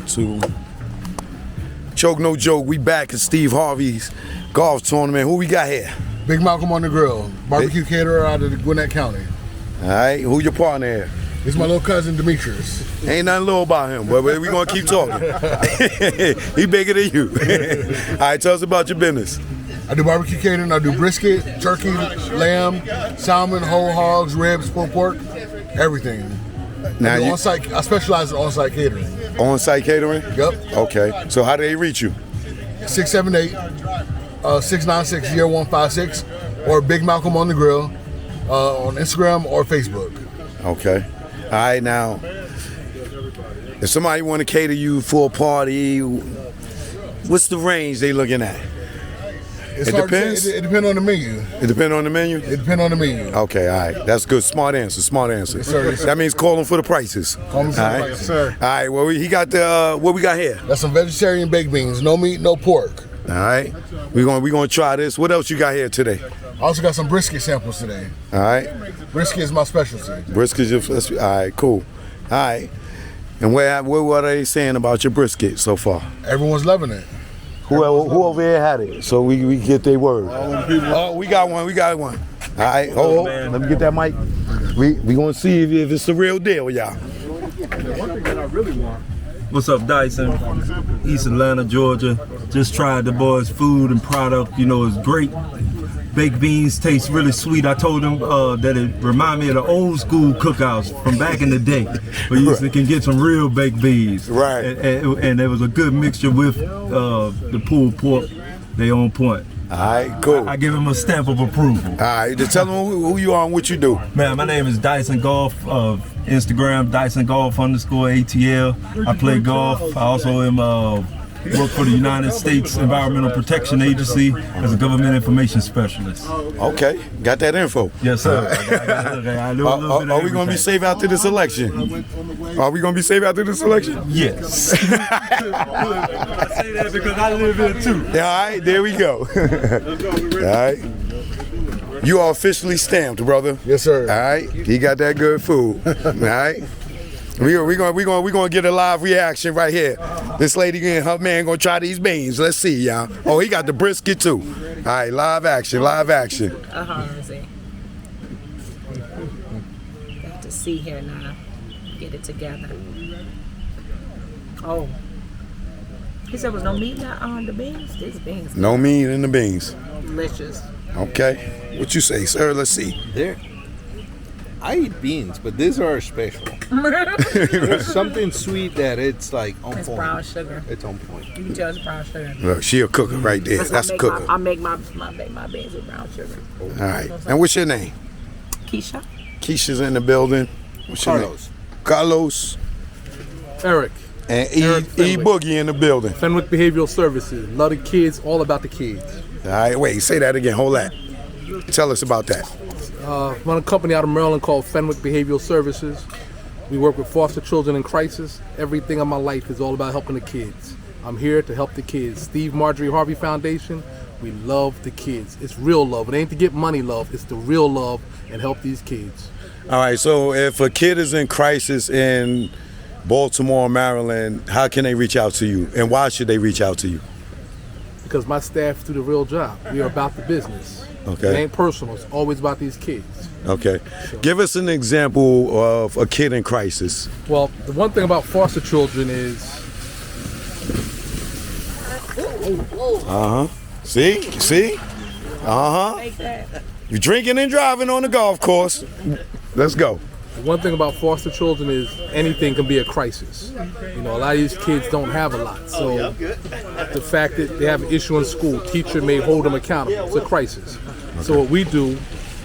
to Choke No Joke. We back at Steve Harvey's golf tournament. Who we got here? Big Malcom on the grill. Barbecue caterer out of Gwinnett County. All right, who your partner here? It's my little cousin Demetrius. Ain't nothing little about him, but we gonna keep talking. He bigger than you. All right, tell us about your business. I do barbecue catering. I do brisket, turkey, lamb, salmon, whole hogs, ribs, pulled pork, everything. Now I specialize in on-site catering. On-site catering? Yep. Okay. So how do they reach you? 678-696-0156 or Big Malcom on the grill on Instagram or Facebook. Okay. All right, now, if somebody want to cater you for a party, what's the range they looking at? It depends? It depends on the menu. It depends on the menu? It depends on the menu. Okay, all right. That's good. Smart answer. Yes, sir. That means calling for the prices. Calling for the prices, sir. All right, well, he got the, what we got here? That's some vegetarian baked beans. No meat, no pork. All right. We're gonna try this. What else you got here today? I also got some brisket samples today. All right. Brisket is my specialty. Brisket is your, all right, cool. All right. And what are they saying about your brisket so far? Everyone's loving it. Who over here had it? So we get their word. Oh, we got one. All right, hold on. Let me get that mic. We gonna see if it's the real deal, y'all. One thing that I really want. What's up, Dyson? East Atlanta, Georgia. Just tried the boys' food and product. You know, it's great. Baked beans taste really sweet. I told them that it remind me of the old school cookouts from back in the day, where you can get some real baked beans. Right. And there was a good mixture with the pulled pork. They on point. All right, cool. I give them a stamp of approval. All right, just tell them who you are and what you do. Man, my name is Dyson Golf of Instagram, Dyson Golf _ATL. I play golf. I also am work for the United States Environmental Protection Agency as a government information specialist. Okay, got that info. Yes, sir. Are we going to be safe after this election? Are we going to be safe after this election? Yes. I say that because I live here too. Yeah, all right, there we go. All right. You are officially stamped, brother. Yes, sir. All right, he got that good food. All right. We're gonna get a live reaction right here. This lady and her man gonna try these beans. Let's see, y'all. Oh, he got the brisket too. All right, live action. Let's see. Got to see here now. Get it together. Oh, he said there was no meat on the beans. These beans. No meat in the beans. Delicious. Okay. What you say, sir? Let's see. There. I eat beans, but these are special. There's something sweet that it's like on it's point. Brown sugar. It's on point. You can tell it's brown sugar. Look, she a cooker right there. That's a cooker. I make my beans with brown sugar. All right. And what's your name? Keisha. Keisha's in the building. What's your name? Carlos. Eric. And E Boogie in the building. Fenwick Behavioral Services. Love the kids, all about the kids. All right, wait, say that again. Hold that. Tell us about that. Run a company out of Maryland called Fenwick Behavioral Services. We work with foster children in crisis. Everything in my life is all about helping the kids. I'm here to help the kids. Steve Marjorie Harvey Foundation, we love the kids. It's real love. It ain't to get money love. It's the real love and help these kids. All right, so if a kid is in crisis in Baltimore, Maryland, how can they reach out to you? And why should they reach out to you? Because my staff do the real job. We are about the business. Okay. It ain't personal. It's always about these kids. Okay. Give us an example of a kid in crisis. Well, the one thing about foster children is... Uh-huh. See? Uh-huh. You're drinking and driving on the golf course. Let's go. The one thing about foster children is anything can be a crisis. You know, a lot of these kids don't have a lot. So the fact that they have an issue in school, teacher may hold them accountable. It's a crisis. So what we do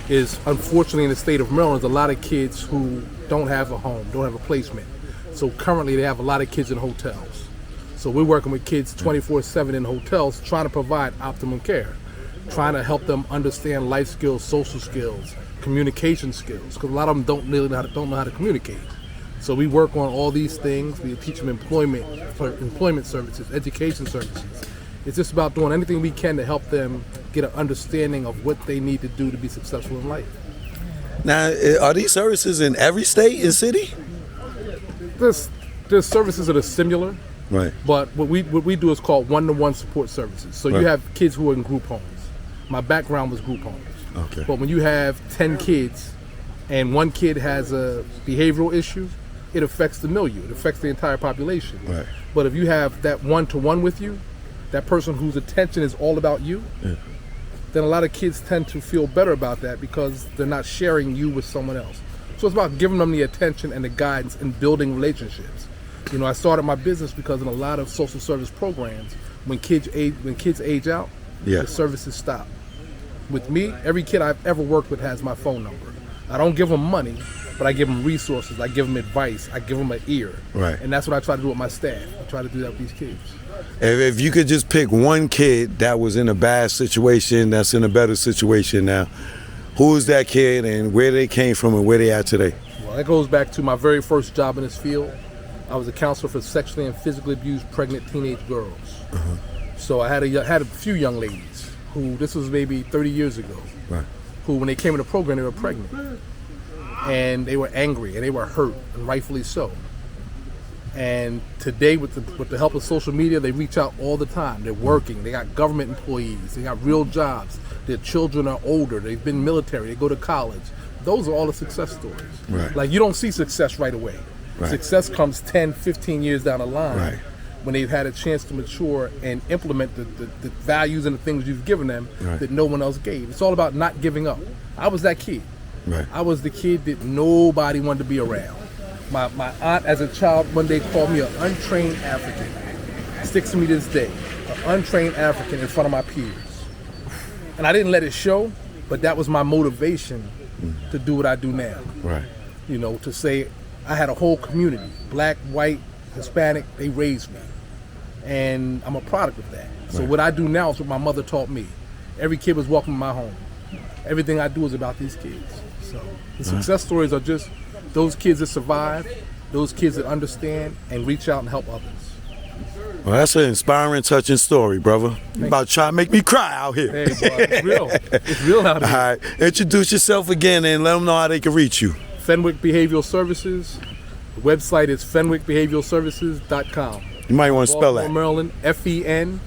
is, unfortunately, in the state of Maryland, there's a lot of kids who don't have a home, don't have a placement. So currently they have a lot of kids in hotels. So we're working with kids 24/7 in hotels, trying to provide optimum care, trying to help them understand life skills, social skills, communication skills, because a lot of them don't know how to communicate. So we work on all these things. We teach them employment services, education services. It's just about doing anything we can to help them get an understanding of what they need to do to be successful in life. Now, are these services in every state and city? There's services that are similar. Right. But what we do is called one-to-one support services. So Right. you have kids who are in group homes. My background was group homes. Okay. But when you have 10 kids and one kid has a behavioral issue, it affects the milieu. It affects the entire population. Right. But if you have that one-to-one with you, that person whose attention is all about you, then a lot of kids tend to feel better about that because they're not sharing you with someone else. So it's about giving them the attention and the guidance and building relationships. You know, I started my business because in a lot of social service programs, when kids age out, Yeah. the services stop. With me, every kid I've ever worked with has my phone number. I don't give them money, but I give them resources. I give them advice. I give them an ear. Right. And that's what I try to do with my staff. I try to do that with these kids. If you could just pick one kid that was in a bad situation, that's in a better situation now, who is that kid and where they came from and where they at today? Well, that goes back to my very first job in this field. I was a counselor for sexually and physically abused pregnant teenage girls. So I had a few young ladies who, this was maybe 30 years ago, Right. who when they came in the program, they were pregnant. And they were angry and they were hurt, and rightfully so. And today, with the help of social media, they reach out all the time. They're working. They got government employees. They got real jobs. Their children are older. They've been military. They go to college. Those are all the success stories. Right. Like, you don't see success right away. Right. Success comes 10, 15 years down the line, Right. when they've had a chance to mature and implement the values and the things you've given them Right. that no one else gave. It's all about not giving up. I was that kid. Right. I was the kid that nobody wanted to be around. My aunt as a child one day called me an untrained African. Sticks to me to this day. An untrained African in front of my peers. And I didn't let it show, but that was my motivation to do what I do now. Right. You know, to say I had a whole community, black, white, Hispanic, they raised me. And I'm a product of that. So what I do now is what my mother taught me. Every kid was welcome in my home. Everything I do is about these kids. So the success stories are just those kids that survive, those kids that understand and reach out and help others. Well, that's an inspiring, touching story, brother. You about to try to make me cry out here. Hey, boy, it's real. It's real out All here. right. Introduce yourself again and let them know how they can reach you. Fenwick Behavioral Services. The website is fenwickbehavioralservices.com. You might want to spell Baltimore, that. Maryland, FenwickBehavioral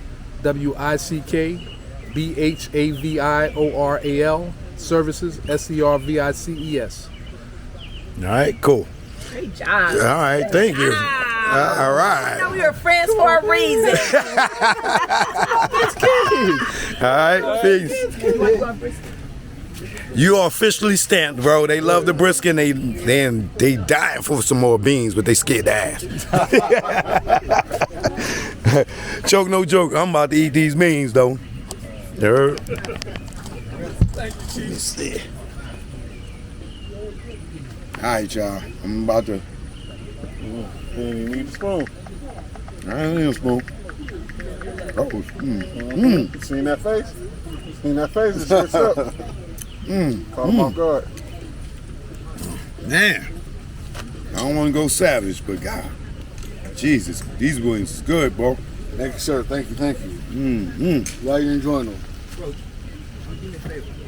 Services, SERVICES. All right, cool. Great job. All right, thank you. Wow. All right. We were friends for a reason. All right, peace. You are officially stamped, bro. They love the brisket and they dying for some more beans, but they scared to ask. Joke, no joke. I'm about to eat these beans, though. You heard? Let me see. All right, y'all. I'm about to. You need a spoon. I ain't need a spoon. Oh, Seen that face? Seen that face? It shuts up. Caught him off guard. Man, I don't want to go savage, but God, Jesus, these wings is good, bro. Thank you, sir. Thank you. Glad you're enjoying them.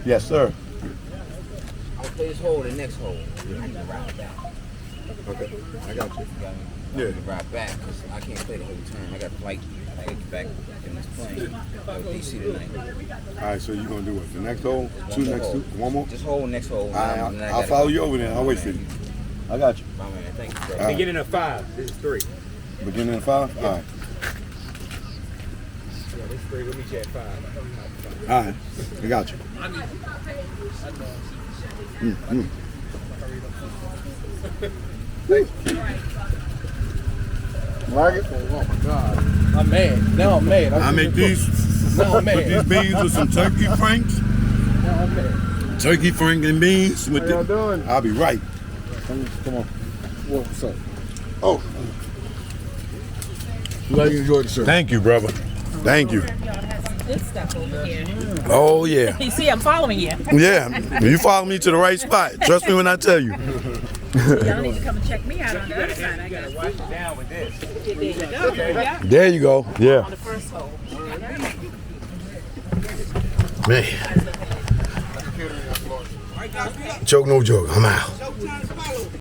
Yes, sir. I'll play this hole, the next hole. I can ride back. Okay, I got you. Yeah. Ride back, because I can't play the whole turn. I got a flight back in this plane. DC tonight. All right, so you're going to do what? The next hole? Two next two? One more? Just hole, next hole. I'll follow you over there. I'll wait for you. I got you. My man, thank you, bro. All right. Beginning of 5. This is 3. Beginning of 5? All right. Yeah, this is 3. We'll meet you at 5. All right. I got you. Like it? Oh my God. I'm mad. Now I'm mad. I make these, Now I'm put mad. these beans with some turkey franks. Now I'm mad. Turkey frank and beans. With How y'all doing? I'll be right. Come on. What's up? Oh. Glad you enjoyed it, sir. Thank you, brother. Thank you. Good stuff over here. Oh, yeah. You see, I'm following you. Yeah. You follow me to the right spot. Trust me when I tell you. Y'all need to come and check me out on the other side, I guess. Wash it down with this. There you go. Yeah. There you go. On Yeah. the first hole. Man. Joke, no joke. I'm out.